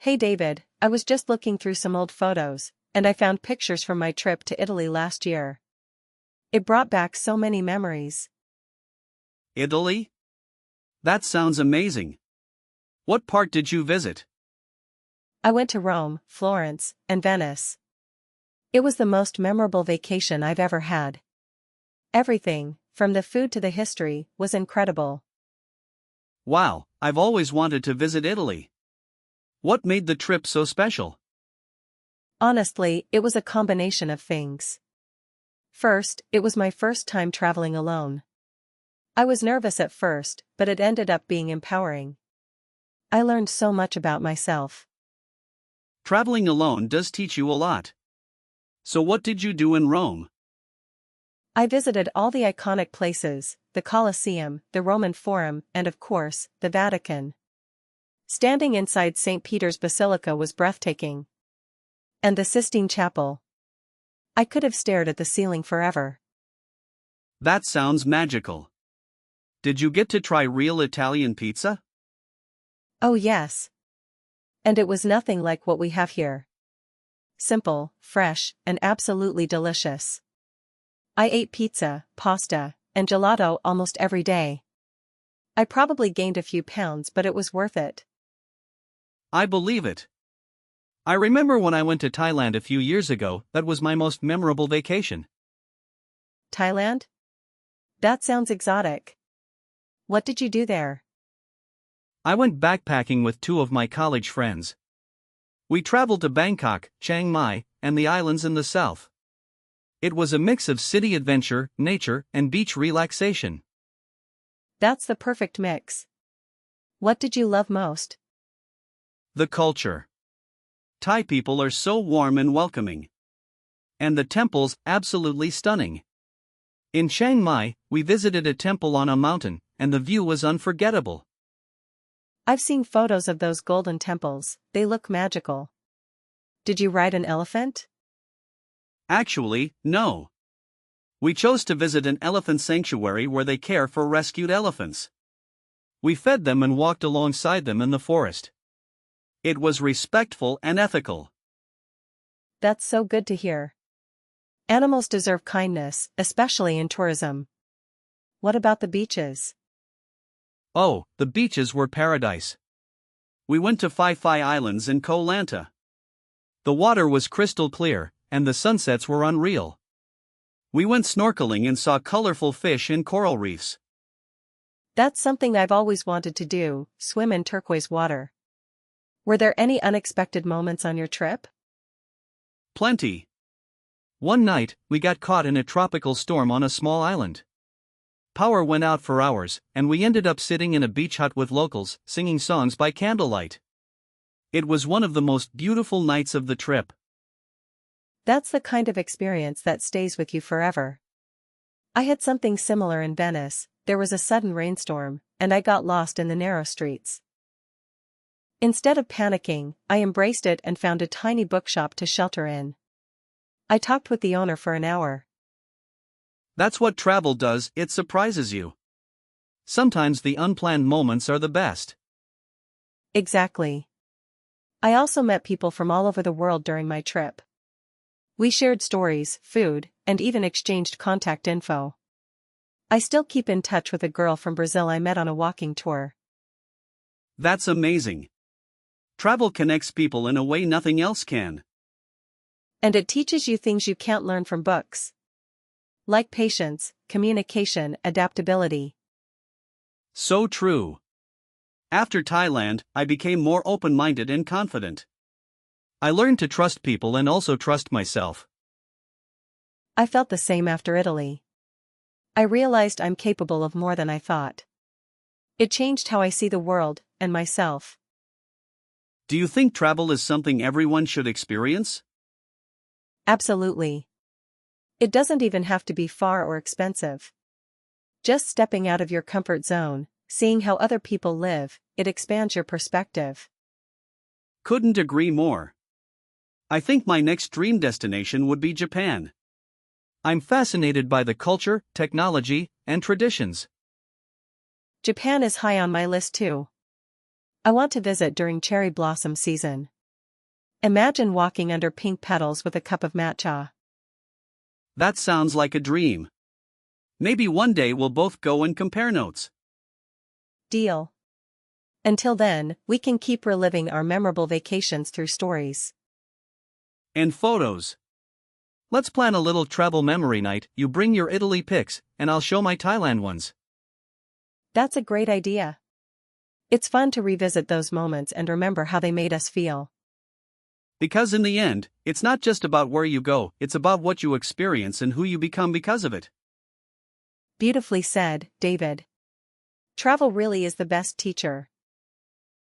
Hey David, I was just looking through some old photos, and I found pictures from my trip to Italy last year. It brought back so many memories. Italy? That sounds amazing. What part did you visit? I went to Rome, Florence, and Venice. It was the most memorable vacation I've ever had. Everything, from the food to the history, was incredible. Wow, I've always wanted to visit Italy. What made the trip so special? Honestly, it was a combination of things. First, it was my first time traveling alone. I was nervous at first, but it ended up being empowering. I learned so much about myself. Traveling alone does teach you a lot. So what did you do in Rome? I visited all the iconic places, the Colosseum, the Roman Forum, and of course, the Vatican. Standing inside St. Peter's Basilica was breathtaking. And the Sistine Chapel. I could have stared at the ceiling forever. That sounds magical. Did you get to try real Italian pizza? Oh yes. And it was nothing like what we have here. Simple, fresh, and absolutely delicious. I ate pizza, pasta, and gelato almost every day. I probably gained a few pounds, but it was worth it. I believe it. I remember when I went to Thailand a few years ago, that was my most memorable vacation. Thailand? That sounds exotic. What did you do there? I went backpacking with two of my college friends. We traveled to Bangkok, Chiang Mai, and the islands in the south. It was a mix of city adventure, nature, and beach relaxation. That's the perfect mix. What did you love most? The culture. Thai people are so warm and welcoming. And the temples, absolutely stunning. In Chiang Mai, we visited a temple on a mountain, and the view was unforgettable. I've seen photos of those golden temples, they look magical. Did you ride an elephant? Actually, no. We chose to visit an elephant sanctuary where they care for rescued elephants. We fed them and walked alongside them in the forest. It was respectful and ethical. That's so good to hear. Animals deserve kindness, especially in tourism. What about the beaches? Oh, the beaches were paradise. We went to Phi Phi Islands in Koh Lanta. The water was crystal clear, and the sunsets were unreal. We went snorkeling and saw colorful fish in coral reefs. That's something I've always wanted to do, swim in turquoise water. Were there any unexpected moments on your trip? Plenty. One night, we got caught in a tropical storm on a small island. Power went out for hours, and we ended up sitting in a beach hut with locals, singing songs by candlelight. It was one of the most beautiful nights of the trip. That's the kind of experience that stays with you forever. I had something similar in Venice. There was a sudden rainstorm, and I got lost in the narrow streets. Instead of panicking, I embraced it and found a tiny bookshop to shelter in. I talked with the owner for an hour. That's what travel does, it surprises you. Sometimes the unplanned moments are the best. Exactly. I also met people from all over the world during my trip. We shared stories, food, and even exchanged contact info. I still keep in touch with a girl from Brazil I met on a walking tour. That's amazing. Travel connects people in a way nothing else can. And it teaches you things you can't learn from books. Like patience, communication, adaptability. So true. After Thailand, I became more open-minded and confident. I learned to trust people and also trust myself. I felt the same after Italy. I realized I'm capable of more than I thought. It changed how I see the world, and myself. Do you think travel is something everyone should experience? Absolutely. It doesn't even have to be far or expensive. Just stepping out of your comfort zone, seeing how other people live, it expands your perspective. Couldn't agree more. I think my next dream destination would be Japan. I'm fascinated by the culture, technology, and traditions. Japan is high on my list too. I want to visit during cherry blossom season. Imagine walking under pink petals with a cup of matcha. That sounds like a dream. Maybe one day we'll both go and compare notes. Deal. Until then, we can keep reliving our memorable vacations through stories And photos. Let's plan a little travel memory night. You bring your Italy pics, and I'll show my Thailand ones. That's a great idea. It's fun to revisit those moments and remember how they made us feel. Because in the end, it's not just about where you go, it's about what you experience and who you become because of it. Beautifully said, David. Travel really is the best teacher.